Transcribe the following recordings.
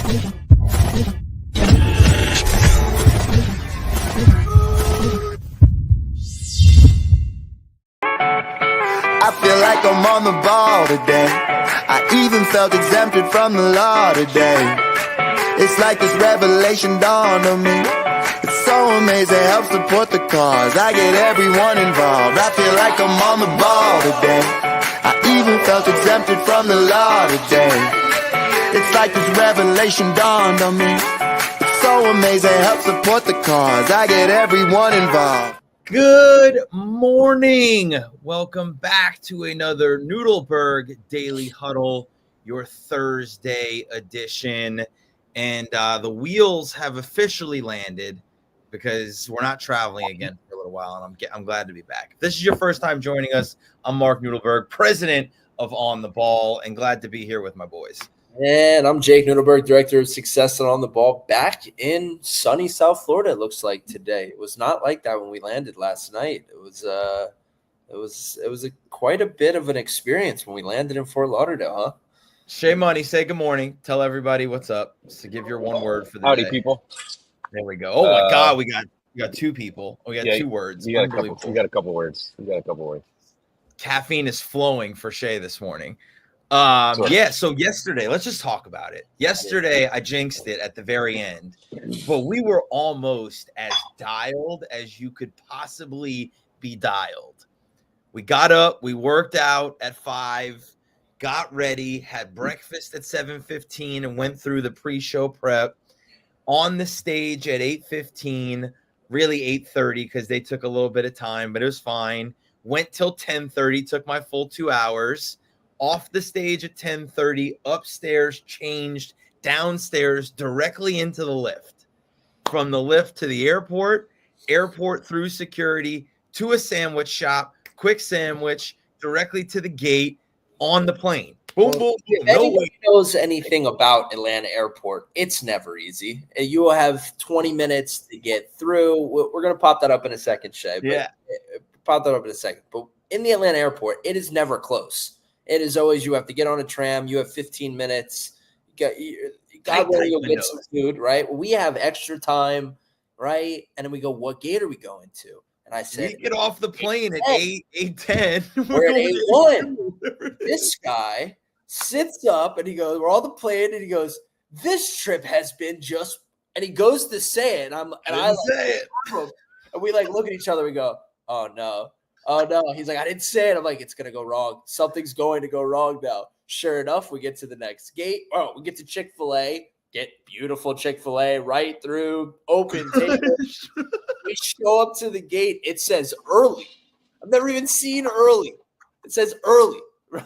I feel like I'm on the ball today. I even felt exempted from the law today. It's like this revelation dawned on me. It's so amazing, help support the cause. I get everyone involved. I feel like I'm on the ball today. I even felt exempted from the law today. It's like this revelation dawned on me. It's so amazing, help support the cause. I get everyone involved. Good morning. Welcome back to another Noodleberg Daily Huddle, your Thursday edition. And the wheels have officially landed because we're not traveling again for a little while, and I'm glad to be back. If this is your first time joining us, I'm Mark Noodleberg, president of On the Ball, and glad to be here with my boys. And I'm Jake Noodleberg, Director of Success and On the Ball, back in sunny South Florida, it looks like today. It was not like that when we landed last night. It was quite a bit of an experience when we landed in Fort Lauderdale, huh? Shea Money, say good morning. Tell everybody what's up. So give your one word for the Howdy, day. people. There we go. Oh my God, we got two people. We got two words. We got a couple words. Caffeine is flowing for Shea this morning. So yesterday, let's just talk about it. Yesterday, I jinxed it at the very end, but we were almost as dialed as you could possibly be dialed. We got up, we worked out at 5, got ready, had breakfast at 7:15, and went through the pre-show prep. On the stage at 8:15, really 8:30 because they took a little bit of time, but it was fine. Went till 10:30, took my full 2 hours. Off the stage at 10:30, upstairs, changed, downstairs, directly into the lift. From the lift to the airport through security, to a sandwich shop, quick sandwich, directly to the gate, on the plane. Boom, boom, boom. If anybody knows anything about Atlanta Airport, it's never easy. You will have 20 minutes to get through. We're going to pop that up in a second, Shay. Yeah. Pop that up in a second. But in the Atlanta Airport, it is never close. It is always you have to get on a tram. You have 15 minutes. You got to go get some food, right? We have extra time, right? And then we go, what gate are we going to? And I said, we get off the plane at 8:10. We're at 8:01. This guy sits up and he goes, we're on the plane, and he goes, this trip has been just, and he goes to say it. And we like look at each other. We go, oh no. He's like, I didn't say it. I'm like, it's going to go wrong. Something's going to go wrong now. Sure enough, we get to the next gate. Oh, we get to Chick-fil-A. Get beautiful Chick-fil-A right through, open table. We show up to the gate. It says early. I've never even seen early. It says early. Right?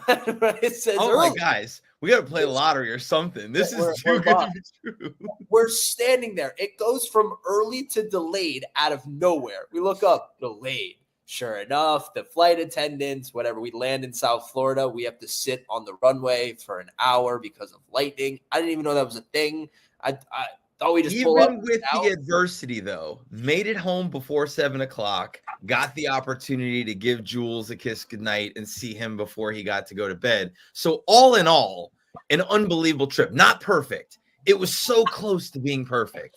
It says early. My guys, we got to play lottery or something. This is too good to be true. We're standing there. It goes from early to delayed out of nowhere. We look up, delayed. Sure enough, the flight attendants, whatever, we land in South Florida. We have to sit on the runway for an hour because of lightning. I didn't even know that was a thing. I thought we just pull up. Even with the adversity, though, made it home before 7 o'clock, got the opportunity to give Jules a kiss goodnight and see him before he got to go to bed. So all in all, an unbelievable trip. Not perfect. It was so close to being perfect,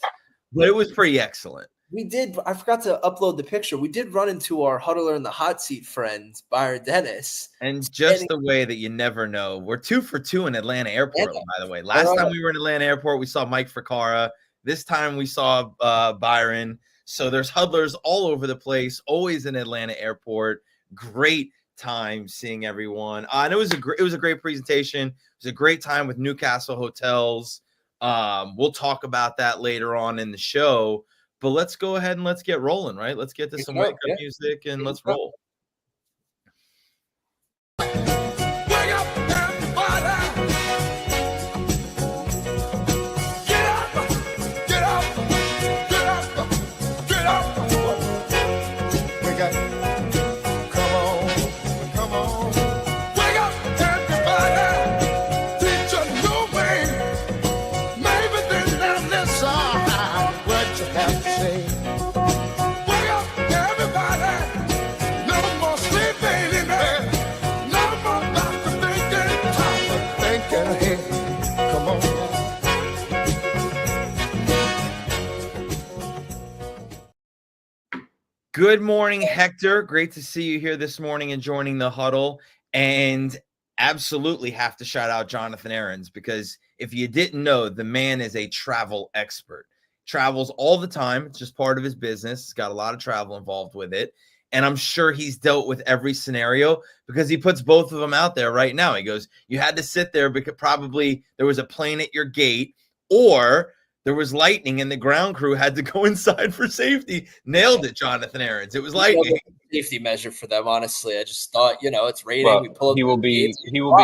but it was pretty excellent. We did. I forgot to upload the picture. We did run into our huddler in the hot seat friend, Byron Dennis. And just the way that you never know. We're 2 for 2 in Atlanta Airport, by the way. Last time we were in Atlanta Airport, we saw Mike Ficara. This time we saw Byron. So there's huddlers all over the place, always in Atlanta Airport. Great time seeing everyone. And it was a great presentation. It was a great time with Newcastle Hotels. We'll talk about that later on in the show. But let's go ahead and let's get rolling, right? Let's get to some wake up music and let's roll. Good morning, Hector. Great to see you here this morning and joining the huddle. And absolutely have to shout out Jonathan Aarons, because if you didn't know, the man is a travel expert. Travels all the time. It's just part of his business. He's got a lot of travel involved with it. And I'm sure he's dealt with every scenario because he puts both of them out there right now. He goes, you had to sit there because probably there was a plane at your gate, or there was lightning and the ground crew had to go inside for safety. Nailed it, Jonathan Aarons. It was lightning. Safety measure for them, honestly. I just thought, it's raining. Well, we pull up he will be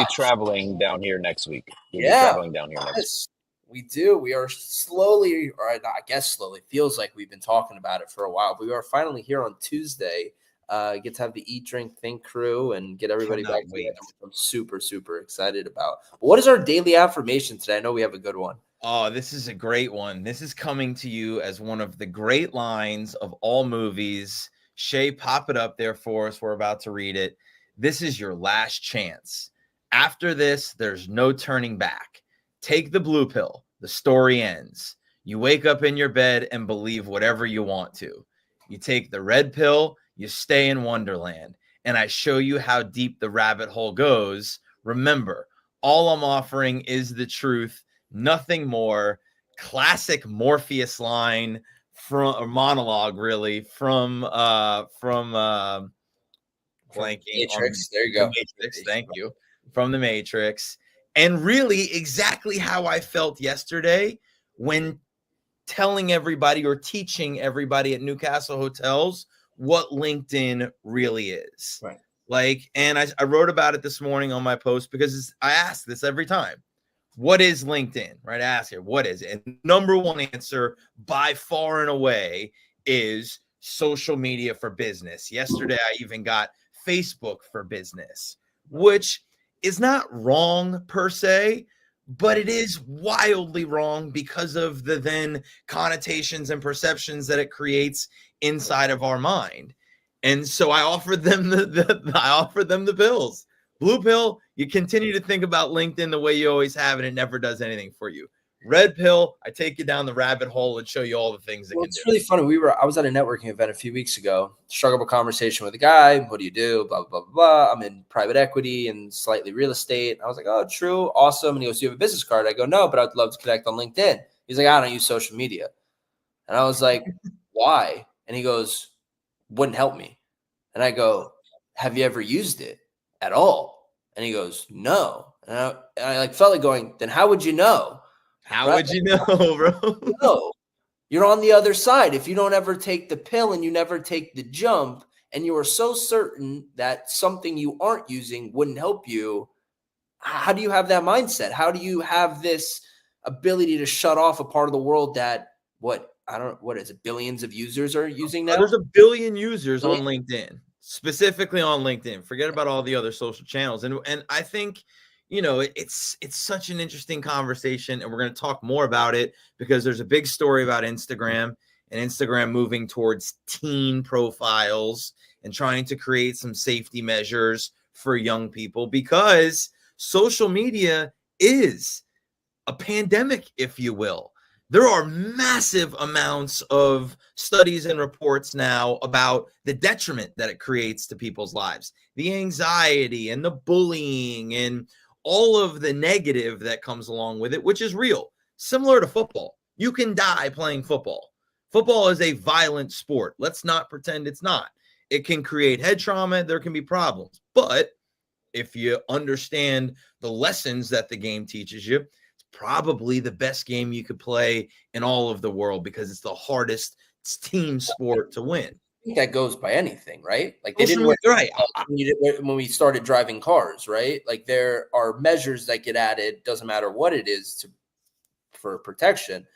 traveling down here next week. He'll be traveling down here next week. We do. We are slowly, or I guess slowly, feels like we've been talking about it for a while. But we are finally here on Tuesday. Get to have the Eat, Drink, Think crew and get everybody back together, which I'm super, super excited about. What is our daily affirmation today? I know we have a good one. Oh, this is a great one. This is coming to you as one of the great lines of all movies. Shay, pop it up there for us. We're about to read it. This is your last chance. After this, there's no turning back. Take the blue pill. The story ends. You wake up in your bed and believe whatever you want to. You take the red pill, you stay in Wonderland, and I show you how deep the rabbit hole goes. Remember, all I'm offering is the truth, nothing more. Classic Morpheus line from a monologue, really, from blanking. Matrix. There you go. Matrix. Thank you. From the Matrix. And really exactly how I felt yesterday when telling everybody or teaching everybody at Newcastle hotels what LinkedIn really is. Right. And I wrote about it this morning on my post because I ask this every time. What is LinkedIn? Right? I ask it, what is it? And number one answer by far and away is social media for business. Yesterday, I even got Facebook for business, which is not wrong per se, but it is wildly wrong because of the then connotations and perceptions that it creates inside of our mind. And so I offered them the pills. Blue pill, you continue to think about LinkedIn the way you always have, and it never does anything for you. Red pill, I take you down the rabbit hole and show you all the things It's really funny. I was at a networking event a few weeks ago, struck up a conversation with a guy. What do you do? Blah, blah, blah, blah. I'm in private equity and slightly real estate. I was like, oh, true. Awesome. And he goes, do you have a business card? I go, no, but I'd love to connect on LinkedIn. He's like, I don't use social media. And I was like, why? And he goes, wouldn't help me. And I go, have you ever used it at all? And he goes, no. And I felt like going, then how would you know? How would you know, bro? No, you're on the other side. If you don't ever take the pill and you never take the jump, and you are so certain that something you aren't using wouldn't help you, how do you have that mindset? How do you have this ability to shut off a part of the world that what is it? Billions of users are using now? There's a billion users on LinkedIn, specifically on LinkedIn. Forget about all the other social channels. And I think, it's such an interesting conversation, and we're going to talk more about it because there's a big story about Instagram and Instagram moving towards teen profiles and trying to create some safety measures for young people, because social media is a pandemic, if you will. There are massive amounts of studies and reports now about the detriment that it creates to people's lives, the anxiety and the bullying and all of the negative that comes along with it, which is real. Similar to football. You can die playing football. Football is a violent sport. Let's not pretend it's not. It can create head trauma. There can be problems. But if you understand the lessons that the game teaches you, it's probably the best game you could play in all of the world because it's the hardest team sport to win. I think that goes by anything, right? Like they didn't when we started driving cars, right? Like there are measures that get added, doesn't matter what it is for protection,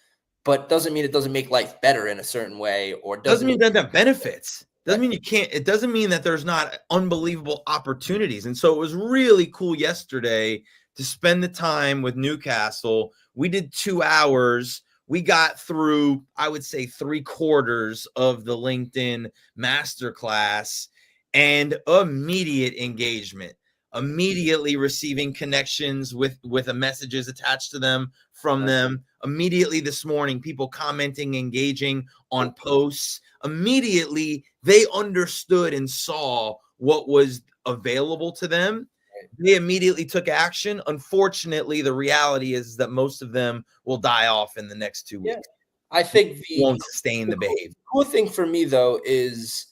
but doesn't mean it doesn't make life better in a certain way, or doesn't mean that benefits. Doesn't mean you can't. It doesn't mean that there's not unbelievable opportunities. And so it was really cool yesterday to spend the time with Newcastle. We did 2 hours. We got through, I would say, 3/4 of the LinkedIn masterclass and immediate engagement. immediately receiving connections with messages attached to them from them. Immediately this morning, people commenting, engaging on posts. Immediately, they understood and saw what was available to them. They immediately took action. Unfortunately, the reality is that most of them will die off in the next 2 weeks. I think won't sustain the behavior. Cool thing for me, though, is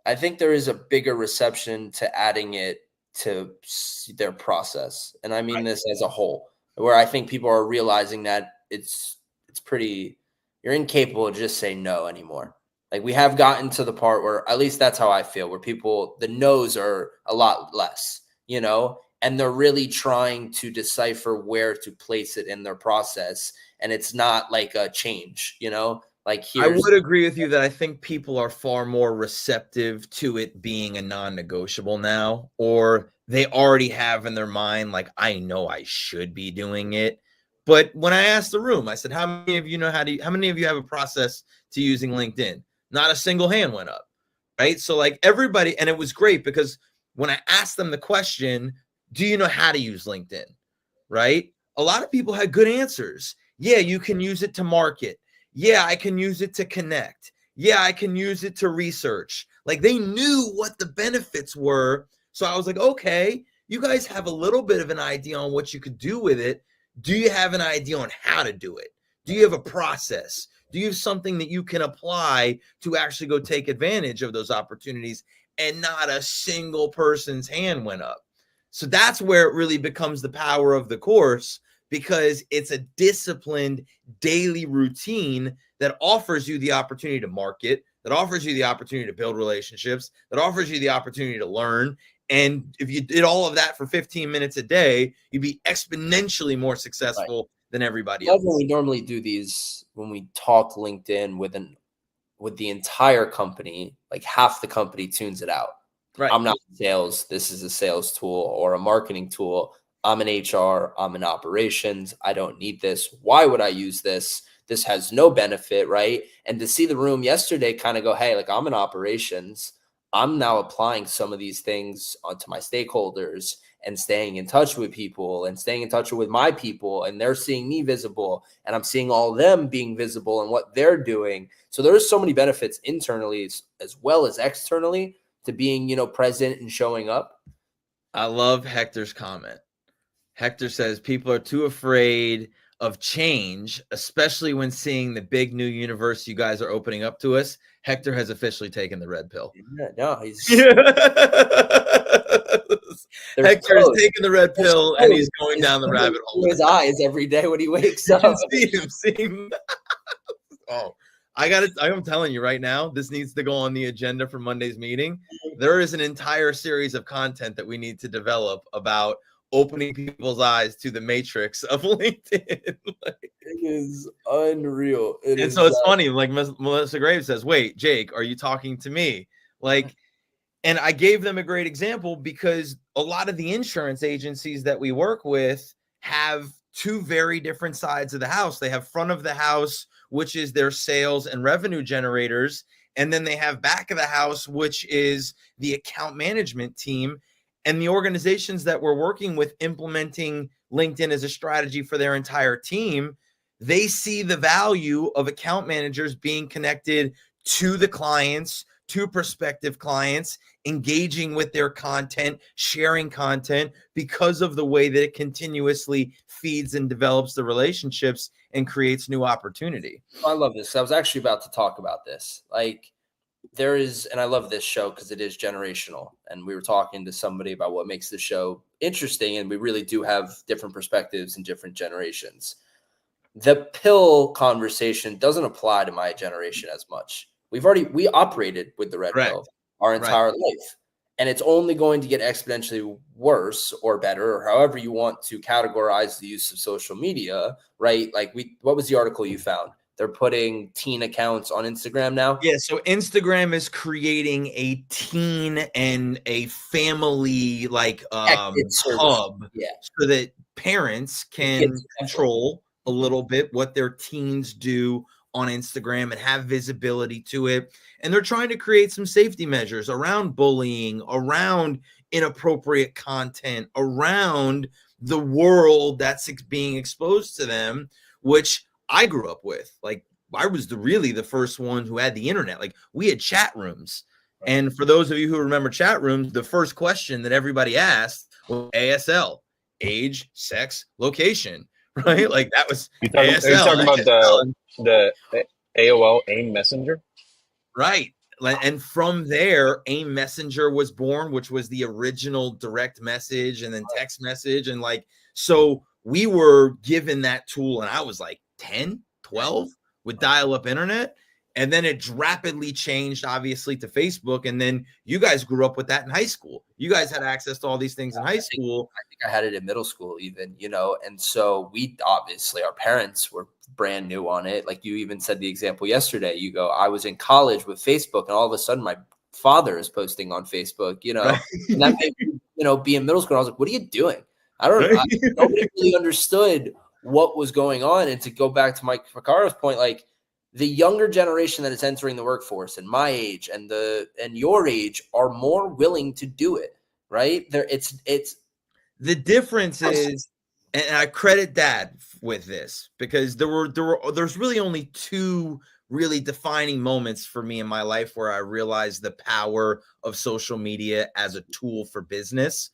I think there is a bigger reception to adding it to their process. And I mean this as a whole, where I think people are realizing that it's pretty, you're incapable to just say no anymore. Like, we have gotten to the part where, at least that's how I feel, where people, the no's are a lot less, and they're really trying to decipher where to place it in their process. And it's not like a change, like I would agree with you that I think people are far more receptive to it being a non-negotiable now, or they already have in their mind, like, I know I should be doing it. But when I asked the room, I said, how many of you how many of you have a process to using LinkedIn? Not a single hand went up, right? So like everybody, and it was great because when I asked them the question, do you know how to use LinkedIn, right? A lot of people had good answers. Yeah, you can use it to market. Yeah, I can use it to connect. Yeah, I can use it to research. Like, they knew what the benefits were. So I was like, okay, you guys have a little bit of an idea on what you could do with it. Do you have an idea on how to do it? Do you have a process? Do you have something that you can apply to actually go take advantage of those opportunities? And not a single person's hand went up. So that's where it really becomes the power of the course, because it's a disciplined daily routine that offers you the opportunity to market, that offers you the opportunity to build relationships, that offers you the opportunity to learn. And if you did all of that for 15 minutes a day, you'd be exponentially more successful than everybody else. When we normally do these, when we talk LinkedIn with the entire company, like half the company tunes it out. Right. I'm not in sales. This is a sales tool or a marketing tool. I'm in HR. I'm in operations. I don't need this. Why would I use this? This has no benefit, right? And to see the room yesterday kind of go, hey, like, I'm in operations. I'm now applying some of these things onto my stakeholders and staying in touch with people and staying in touch with my people. And they're seeing me visible and I'm seeing all of them being visible and what they're doing. So there's so many benefits internally as well as externally to being, present and showing up. I love Hector's comment. Hector says people are too afraid of change, especially when seeing the big new universe you guys are opening up to us. Hector has officially taken the red pill. Yeah, no, he's Hector's taking the red pill and he's going down the rabbit hole. His eyes every day when he wakes up. You can see him. Oh, I'm telling you right now, this needs to go on the agenda for Monday's meeting. There is an entire series of content that we need to develop about opening people's eyes to the matrix of LinkedIn. It is unreal. It's funny. Like Melissa Graves says, wait, Jake, are you talking to me? Like, and I gave them a great example because a lot of the insurance agencies that we work with have two very different sides of the house. They have front of the house, which is their sales and revenue generators. And then they have back of the house, which is the account management team. And the organizations that we're working with implementing LinkedIn as a strategy for their entire team, they see the value of account managers being connected to the clients, to prospective clients, engaging with their content, sharing content because of the way that it continuously feeds and develops the relationships and creates new opportunity. I love this. I was actually about to talk about this. Like, there is, and I love this show because it is generational. And we were talking to somebody about what makes the show interesting. And we really do have different perspectives in different generations. The pill conversation doesn't apply to my generation as much. We operated with the red pill our entire life. And it's only going to get exponentially worse or better, or however you want to categorize the use of social media, right? Like, what was the article you found? They're putting teen accounts on Instagram now. Yeah, so Instagram is creating a teen and a family hub, so that parents can control a little bit what their teens do on Instagram and have visibility to it. And they're trying to create some safety measures around bullying, around inappropriate content around the world that's being exposed to them, which I grew up with. Like, I was really the first one who had the internet. Like, we had chat rooms. Right. And for those of you who remember chat rooms, the first question that everybody asked was ASL, age, sex, location, right? Like, that was ASL. Are you talking about the AOL AIM Messenger? Right. And from there, AIM Messenger was born, which was the original direct message and then text message. And like, so we were given that tool, and I was like 10, 12 with dial-up internet. And then it rapidly changed, obviously, to Facebook. And then you guys grew up with that in high school. You guys had access to all these things in high school. I think I had it in middle school even, and so we obviously, our parents were brand new on it. Like you even said the example yesterday, you go, I was in college with Facebook and all of a sudden my father is posting on Facebook, Right. And that made me, be in middle school. I was like, what are you doing? Nobody really understood what was going on. And to go back to Mike Ficcaro's point, like, the younger generation that is entering the workforce and my age and your age are more willing to do it, right? It's the difference is, and I credit Dad with this, because there's really only two really defining moments for me in my life where I realized the power of social media as a tool for business.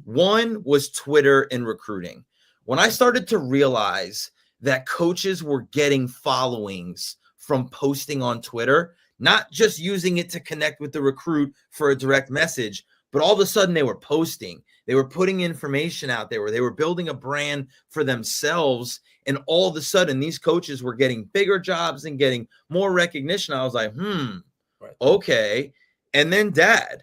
One was Twitter and recruiting. When I started to realize that coaches were getting followings from posting on Twitter, not just using it to connect with the recruit for a direct message, but all of a sudden they were posting, they were putting information out there where they were building a brand for themselves. And all of a sudden these coaches were getting bigger jobs and getting more recognition. I was like, okay. And then Dad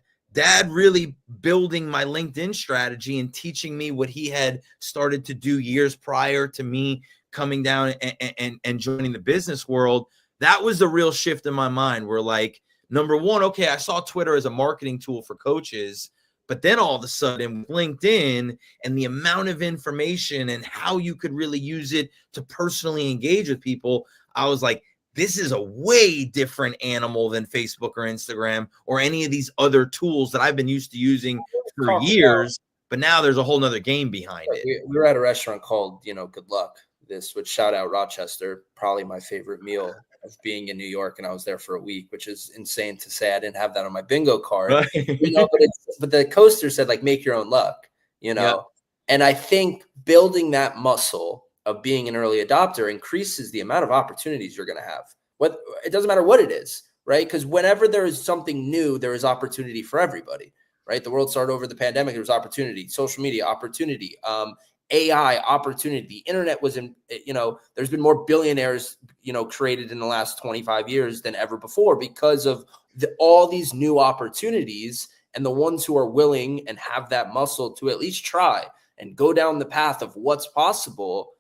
really building my LinkedIn strategy and teaching me what he had started to do years prior to me coming down and joining the business world. That was the real shift in my mind, where like, number one, okay, I saw Twitter as a marketing tool for coaches, but then all of a sudden LinkedIn and the amount of information and how you could really use it to personally engage with people, I was like, this is a way different animal than Facebook or Instagram or any of these other tools that I've been used to using for years. But now there's a whole nother game behind it. We were at a restaurant called, Good Luck. This would shout out Rochester, probably my favorite meal of being in New York. And I was there for a week, which is insane to say. I didn't have that on my bingo card, but the coaster said like, make your own luck, Yeah. And I think building that muscle of being an early adopter increases the amount of opportunities you're going to have. It doesn't matter what it is, right? Because whenever there is something new, there is opportunity for everybody, right? The world started over the pandemic. There was opportunity, social media, opportunity, AI opportunity. The internet was there's been more billionaires, created in the last 25 years than ever before because of all these new opportunities, and the ones who are willing and have that muscle to at least try and go down the path of what's possible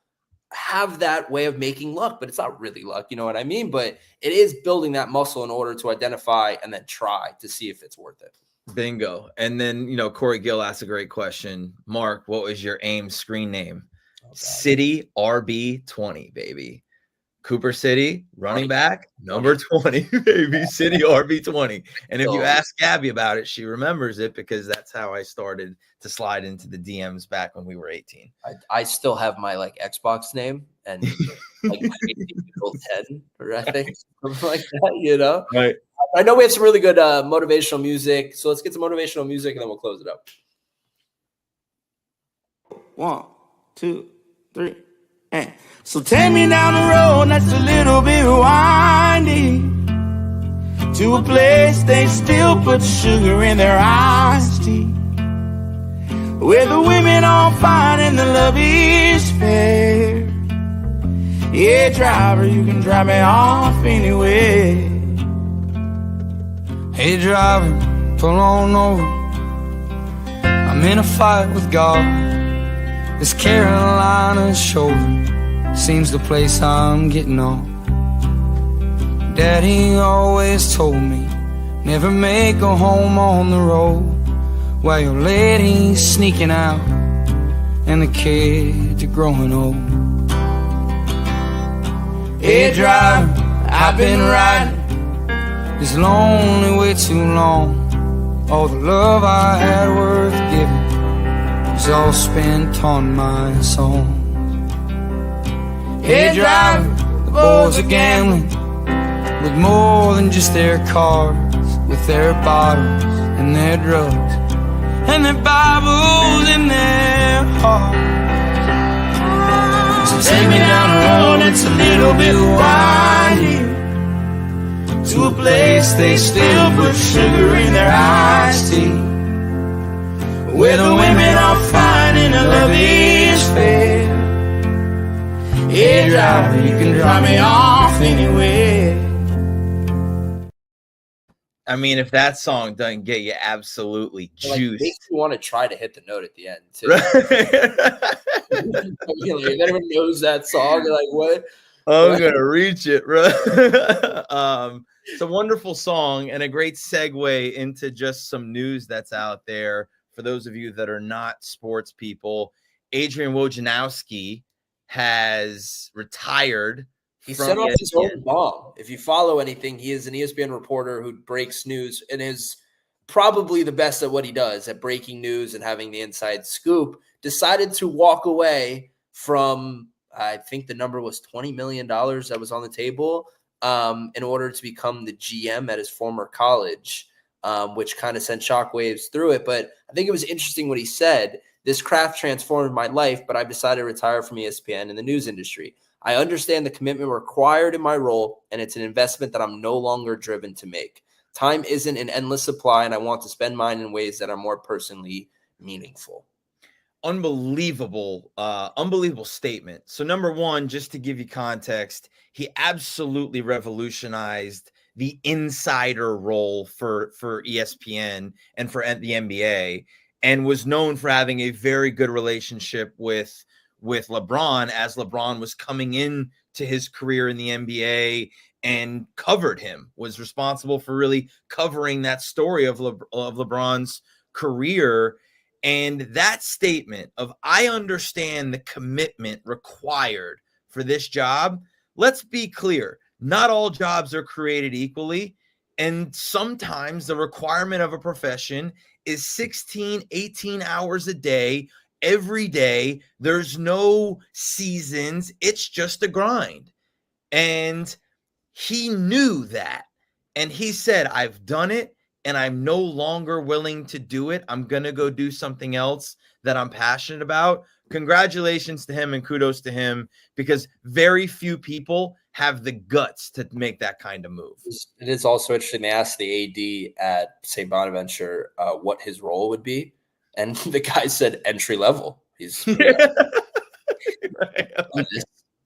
have that way of making luck. But it's not really luck, you know what I mean? But it is building that muscle in order to identify and then try to see if it's worth it. Bingo. And then, Corey Gill asked a great question. Mark, what was your AIM screen name? City RB20, baby. Cooper City, running back, number 20, baby. City RB20. And if you ask Gabby about it, she remembers it because that's how I started to slide into the DMs back when we were 18. I still have my Xbox name and like 10, or I think something like that, Right. I know we have some really good motivational music, so let's get some motivational music and then we'll close it up. 1, 2, 3, and so take me down the road that's a little bit windy, to a place they still put sugar in their iced tea, where the women all fine and the love is fair. Yeah, driver, you can drive me off anywhere. Hey driver, pull on over. I'm in a fight with God. This Carolina shoulder seems the place I'm getting on. Daddy always told me, never make a home on the road while your lady's sneaking out and the kids are growing old. Hey driver, I've been riding this lonely way too long. All the love I had worth giving was all spent on my songs. Hey driver, the boys are gambling with more than just their cars, with their bottles and their drugs and their Bibles in their hearts. So take me down a road that's a little bit windy, to a place they still put sugar in their iced tea, where the women are fine and the love is fair. Hey driver, you can drop me off anywhere. I mean, if that song doesn't get you absolutely juiced, makes you want to try to hit the note at the end too. If anyone knows that song, you're like, what? I'm gonna reach it, bro. It's a wonderful song and a great segue into just some news that's out there for those of you that are not sports people. Adrian Wojnarowski has retired. He set off his own bomb. If you follow anything, he is an ESPN reporter who breaks news and is probably the best at what he does, at breaking news and having the inside scoop. Decided to walk away from, I think the number was $20 million that was on the table, in order to become the GM at his former college, which kind of sent shockwaves through it. But I think it was interesting what he said. This craft transformed my life, but I've decided to retire from ESPN and the news industry. I understand the commitment required in my role, and it's an investment that I'm no longer driven to make. Time isn't an endless supply, and I want to spend mine in ways that are more personally meaningful. Unbelievable statement. So number one, just to give you context, he absolutely revolutionized the insider role for ESPN and for the NBA, and was known for having a very good relationship with LeBron as LeBron was coming in to his career in the NBA, and covered him, was responsible for really covering that story of LeBron's career. And that statement of, I understand the commitment required for this job. Let's be clear. Not all jobs are created equally. And sometimes the requirement of a profession is 16, 18 hours a day, every day. There's no seasons. It's just a grind. And he knew that. And he said, I've done it, and I'm no longer willing to do it. I'm going to go do something else that I'm passionate about. Congratulations to him and kudos to him, because very few people have the guts to make that kind of move. It is also interesting. They asked the AD at St. Bonaventure what his role would be, and the guy said entry level. He's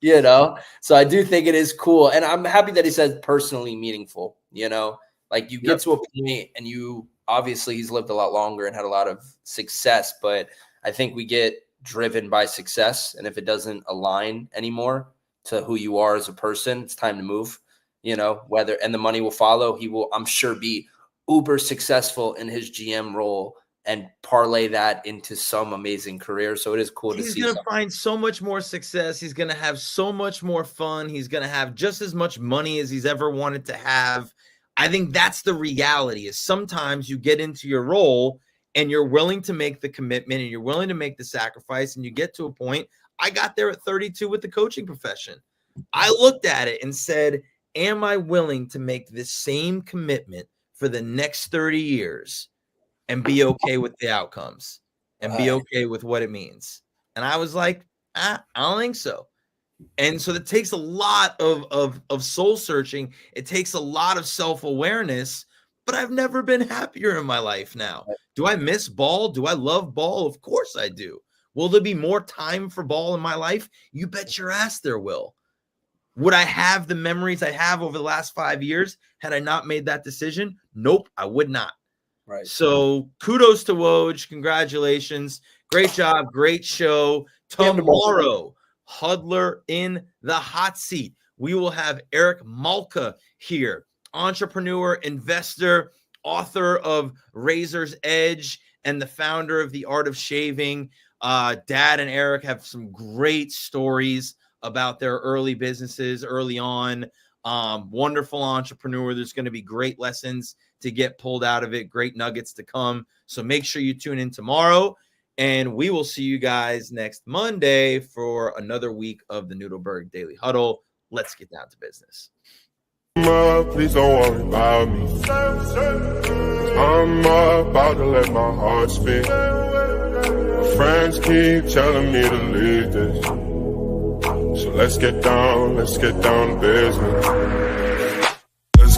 you know, so I do think it is cool, and I'm happy that he said personally meaningful. You know, like you get to a point, and you obviously he's lived a lot longer and had a lot of success, but I think we get driven by success, and if it doesn't align anymore to who you are as a person, it's time to move. You know, and the money will follow. He will, I'm sure, be uber successful in his GM role and parlay that into some amazing career. So it is cool to see. He's going to find so much more success. He's going to have so much more fun. He's going to have just as much money as he's ever wanted to have. I think that's the reality, is sometimes you get into your role and you're willing to make the commitment and you're willing to make the sacrifice, and you get to a point. I got there at 32 with the coaching profession. I looked at it and said, am I willing to make this same commitment for the next 30 years and be okay with the outcomes and be okay with what it means? And I was like, I don't think so. And so it takes a lot of soul searching. It takes a lot of self-awareness, but I've never been happier in my life now. Do I miss ball? Do I love ball? Of course I do. Will there be more time for ball in my life? You bet your ass there will. Would I have the memories I have over the last 5 years had I not made that decision? Nope, I would not. Right. So kudos to Woj. Congratulations. Great job. Great show. Tomorrow, Huddler in the hot seat. We will have Eric Malka here, entrepreneur, investor, author of Razor's Edge, and the founder of The Art of Shaving. Dad and Eric have some great stories about their early businesses early on. Wonderful entrepreneur. There's going to be great lessons to get pulled out of it, great nuggets to come. So make sure you tune in tomorrow, and we will see you guys next Monday for another week of the Noodleberg Daily Huddle. Let's get down to business. Please don't worry about me. I'm about to let my heart speak. My friends keep telling me to leave this. So let's get down to business.